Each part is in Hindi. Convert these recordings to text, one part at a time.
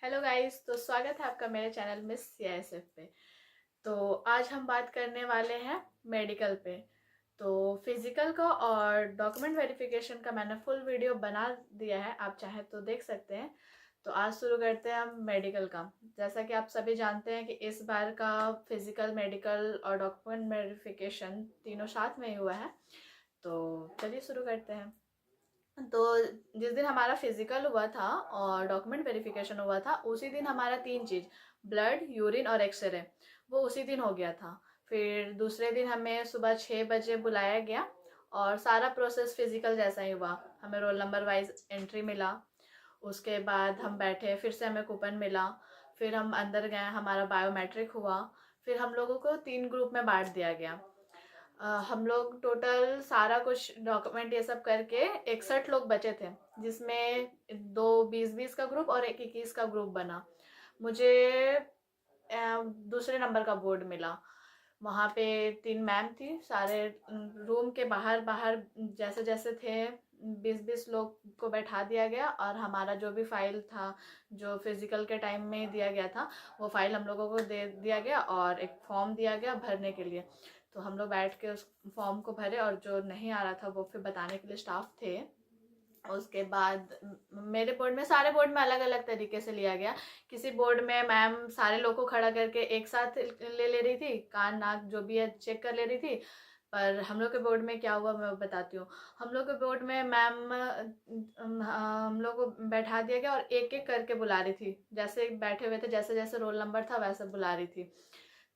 हेलो गाइस, तो स्वागत है आपका मेरे चैनल मिस सीआईएसएफ पे। तो आज हम बात करने वाले हैं मेडिकल पे। तो फिजिकल का और डॉक्यूमेंट वेरिफिकेशन का मैंने फुल वीडियो बना दिया है, आप चाहे तो देख सकते हैं। तो आज शुरू करते हैं हम मेडिकल का। जैसा कि आप सभी जानते हैं कि इस बार का फिजिकल, मेडिकल और डॉक्यूमेंट वेरिफिकेशन तीनों साथ में ही हुआ है। तो चलिए शुरू करते हैं। तो जिस दिन हमारा फिजिकल हुआ था और डॉक्यूमेंट वेरिफिकेशन हुआ था, उसी दिन हमारा तीन चीज, ब्लड, यूरिन और एक्सरे, वो उसी दिन हो गया था। फिर दूसरे दिन हमें सुबह 6 बजे बुलाया गया और सारा प्रोसेस फिजिकल जैसा ही हुआ। हमें रोल नंबर वाइज एंट्री मिला, उसके बाद हम बैठे, फिर से हमें कूपन मिला, फिर हम अंदर गए, हमारा बायोमेट्रिक हुआ। फिर हम लोगों को 3 ग्रुप में बांट दिया गया। हम लोग टोटल सारा कुछ डॉक्यूमेंट ये सब करके 61 लोग बचे थे, जिसमें दो 20-20 का ग्रुप और एक 21 का ग्रुप बना। मुझे दूसरे नंबर का बोर्ड मिला। वहाँ पे 3 मैम थी, सारे रूम के बाहर बाहर जैसे जैसे थे 20-20 लोग को बैठा दिया गया, और हमारा जो भी फाइल था, जो फिजिकल के टाइम में दिया गया था, वो फाइल हम लोगों को दे दिया गया और एक फॉर्म दिया गया भरने के लिए। तो हम लोग बैठ के उस फॉर्म को भरे, और जो नहीं आ रहा था वो फिर बताने के लिए स्टाफ थे। उसके बाद मेरे बोर्ड में, सारे बोर्ड में अलग अलग तरीके से लिया गया। किसी बोर्ड में मैम सारे लोग को खड़ा करके एक साथ ले रही थी, कान नाक जो भी है चेक कर ले रही थी। पर हम लोग के बोर्ड में क्या हुआ मैं बताती हूँ। हम लोग के बोर्ड में मैम हम लोग को बैठा दिया गया और एक एक करके बुला रही थी, जैसे बैठे हुए थे, जैसे जैसे रोल नंबर था वैसे बुला रही थी।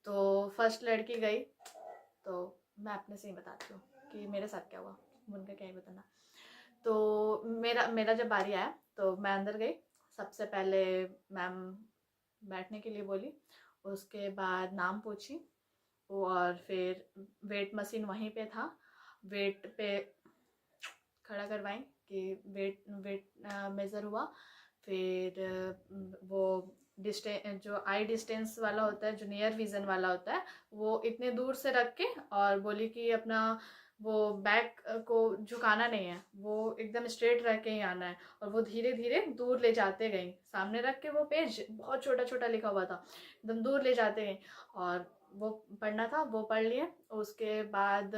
तो फर्स्ट लड़की गई, तो मैं अपने से ही बताती हूँ कि मेरे साथ क्या हुआ, उनका क्या ही बताना। तो मेरा मेरा जब बारी आया तो मैं अंदर गई। सबसे पहले मैम बैठने के लिए बोली, उसके बाद नाम पूछी, और फिर वेट मशीन वहीं पे था, वेट पे खड़ा करवाई कि वेट वेट मेज़र हुआ। फिर वो डिस्टेंस, जो आई डिस्टेंस वाला होता है, जो नियर विजन वाला होता है, वो इतने दूर से रख के, और बोली कि अपना वो बैक को झुकाना नहीं है, वो एकदम स्ट्रेट रह के ही आना है। और वो धीरे धीरे दूर ले जाते गई, सामने रख के, वो पेज बहुत छोटा छोटा लिखा हुआ था, एकदम दूर ले जाते गई। और वो पढ़ना था, वो पढ़ लिए। उसके बाद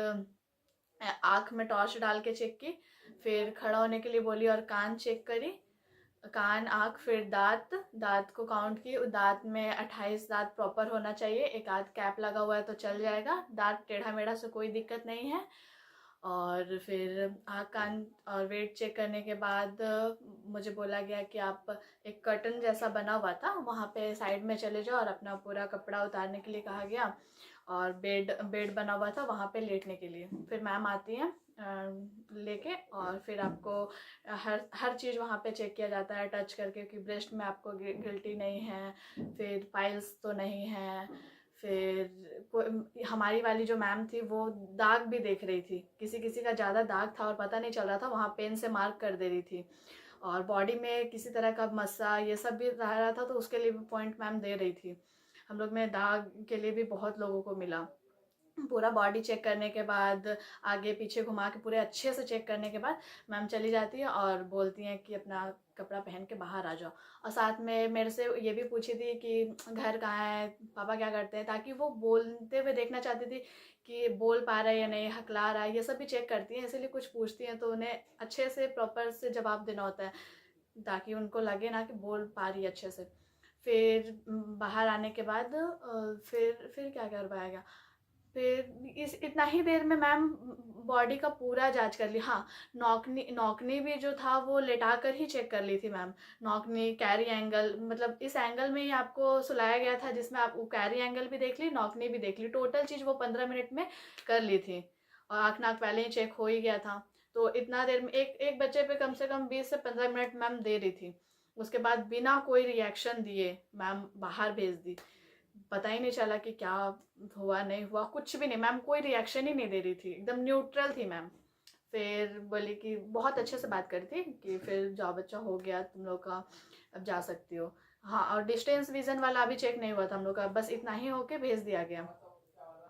आँख में टॉर्च डाल के चेक की, फिर खड़ा होने के लिए बोली और कान चेक करी। कान, आँख, फिर दाँत, दाँत को काउंट की, दाँत में 28 दाँत प्रॉपर होना चाहिए, एक आध कैप लगा हुआ है तो चल जाएगा, दाँत टेढ़ा मेढ़ा से कोई दिक्कत नहीं है। और फिर आँख, कान और वेट चेक करने के बाद मुझे बोला गया कि आप, एक कर्टन जैसा बना हुआ था वहाँ पे साइड में चले जाओ और अपना पूरा कपड़ा उतारने के लिए कहा गया। और बेड बेड बना हुआ था वहाँ पे लेटने के लिए। फिर मैम आती हैं लेके, और फिर आपको हर हर चीज़ वहाँ पे चेक किया जाता है टच करके, कि ब्रेस्ट में आपको गिल्टी नहीं है, फिर पाइल्स तो नहीं है। फिर हमारी वाली जो मैम थी वो दाग भी देख रही थी, किसी किसी का ज़्यादा दाग था और पता नहीं चल रहा था, वहाँ पेन से मार्क कर दे रही थी। और बॉडी में किसी तरह का मस्सा ये सब भी रहा था, तो उसके लिए भी पॉइंट मैम दे रही थी। हम लोग में दाग के लिए भी बहुत लोगों को मिला। पूरा बॉडी चेक करने के बाद, आगे पीछे घुमा के पूरे अच्छे से चेक करने के बाद, मैम चली जाती है और बोलती हैं कि अपना कपड़ा पहन के बाहर आ जाओ। और साथ में मेरे से ये भी पूछी थी कि घर कहाँ है, पापा क्या करते हैं, ताकि वो बोलते हुए देखना चाहती थी कि बोल पा रहा है या नहीं, हकला रहा है, ये सब भी चेक करती हैं, इसीलिए कुछ पूछती हैं तो उन्हें अच्छे से प्रॉपर से जवाब देना होता है, ताकि उनको लगे ना कि बोल पा रही है अच्छे से। फिर बाहर आने के बाद फिर क्या करवाया गया। फिर इस इतना ही देर में मैम बॉडी का पूरा जांच कर ली। हाँ, नौकनी नौकनी भी जो था वो लेटा कर ही चेक कर ली थी मैम। नौकनी, कैरी एंगल, मतलब इस एंगल में ही आपको सुलाया गया था, जिसमें आप वो कैरी एंगल भी देख ली, नौकनी भी देख ली, टोटल चीज़ वो 15 मिनट में कर ली थी। और आँख नाक पहले ही चेक हो ही गया था। तो इतना देर में एक एक बच्चे पे कम से कम 20 से 15 मिनट मैम दे रही थी। उसके बाद बिना कोई रिएक्शन दिए मैम बाहर भेज दी। पता ही नहीं चला कि क्या हुआ नहीं हुआ, कुछ भी नहीं, मैम कोई रिएक्शन ही नहीं दे रही थी, एकदम न्यूट्रल थी मैम। फिर बोली कि बहुत अच्छे से बात करी थी कि फिर जाओ बच्चा, हो गया तुम लोग का, अब जा सकती हो। हाँ, और डिस्टेंस विजन वाला अभी चेक नहीं हुआ था हम लोग का, बस इतना ही होके भेज दिया गया।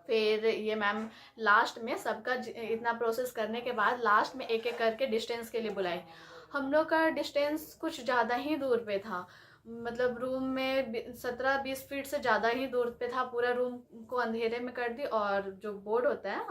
फिर ये मैम लास्ट में सबका इतना प्रोसेस करने के बाद लास्ट में एक एक करके डिस्टेंस के लिए बुलाई। हम लोग का डिस्टेंस कुछ ज़्यादा ही दूर पे था, मतलब रूम में 17-20 फीट से ज़्यादा ही दूर पे था, पूरा रूम को अंधेरे में कर दी और जो बोर्ड होता है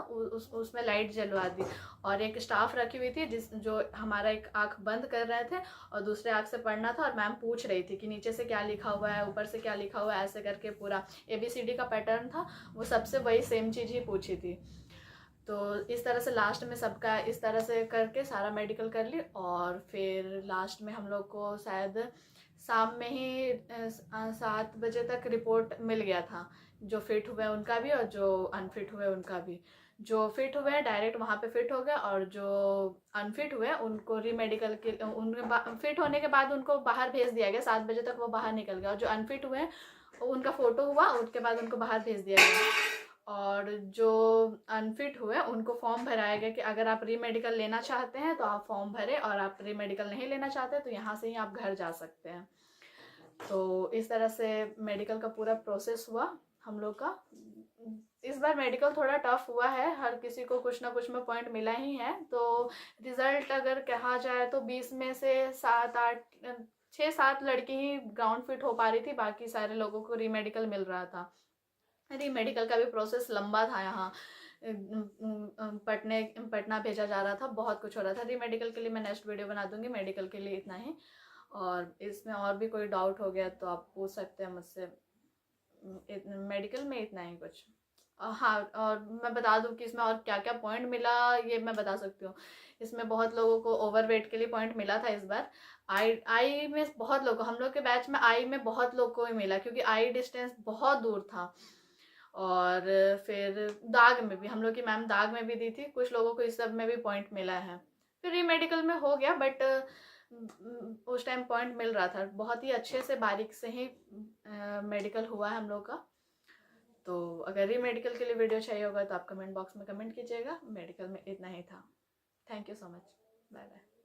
उसमें लाइट जलवा दी। और एक स्टाफ रखी हुई थी जो हमारा एक आंख बंद कर रहे थे और दूसरे आंख से पढ़ना था, और मैम पूछ रही थी कि नीचे से क्या लिखा हुआ है, ऊपर से क्या लिखा हुआ है, ऐसे करके पूरा ABCD का पैटर्न था, वो सबसे वही सेम चीज़ ही पूछी थी। तो इस तरह से लास्ट में सबका इस तरह से करके सारा मेडिकल कर ली, और फिर लास्ट में हम लोग को शायद शाम में ही 7 बजे तक रिपोर्ट मिल गया था, जो फिट हुए उनका भी और जो अनफिट हुए उनका भी। जो फिट हुए डायरेक्ट वहाँ पे फिट हो गए, और जो अनफिट हुए उनको रीमेडिकल के उनके फिट होने के बाद उनको बाहर भेज दिया गया, 7 बजे तक वो बाहर निकल गया, और जो अनफिट हुए उनका फोटो हुआ, उसके बाद उनको बाहर भेज दिया गया। और जो अनफिट हुए उनको फॉर्म भराया गया कि अगर आप रीमेडिकल लेना चाहते हैं तो आप फॉर्म भरें, और आप रीमेडिकल नहीं लेना चाहते तो यहाँ से ही आप घर जा सकते हैं। तो इस तरह से मेडिकल का पूरा प्रोसेस हुआ हम लोग का। इस बार मेडिकल थोड़ा टफ हुआ है, हर किसी को कुछ ना कुछ में पॉइंट मिला ही है। तो रिजल्ट अगर कहा जाए तो 20 में से 7-8 6-7 लड़की ही ग्राउंड फिट हो पा रही थी, बाकी सारे लोगों को रीमेडिकल मिल रहा था। रीमेडिकल का भी प्रोसेस लंबा था, यहाँ पटना भेजा जा रहा था, बहुत कुछ हो रहा था। रीमेडिकल के लिए मैं नेक्स्ट वीडियो बना दूंगी, मेडिकल के लिए इतना ही। और इसमें और भी कोई डाउट हो गया तो आप पूछ सकते हैं मुझसे। मेडिकल में इतना ही कुछ। हाँ, और मैं बता दूं कि इसमें और क्या क्या पॉइंट मिला, ये मैं बता सकती हूँ। इसमें बहुत लोगों को ओवरवेट के लिए पॉइंट मिला था इस बार। आई आई में बहुत लोगों, हम लोग के बैच में आई में बहुत लोग को ही मिला, क्योंकि आई डिस्टेंस बहुत दूर था। और फिर दाग में भी हम लोग की मैम दाग में भी दी थी, कुछ लोगों को इस सब में भी पॉइंट मिला है। फिर रीमेडिकल में हो गया, बट उस टाइम पॉइंट मिल रहा था, बहुत ही अच्छे से बारीक से ही मेडिकल हुआ है हम लोग का। तो अगर रीमेडिकल के लिए वीडियो चाहिए होगा तो आप कमेंट बॉक्स में कमेंट कीजिएगा। मेडिकल में इतना ही था। Thank you so much. Bye bye.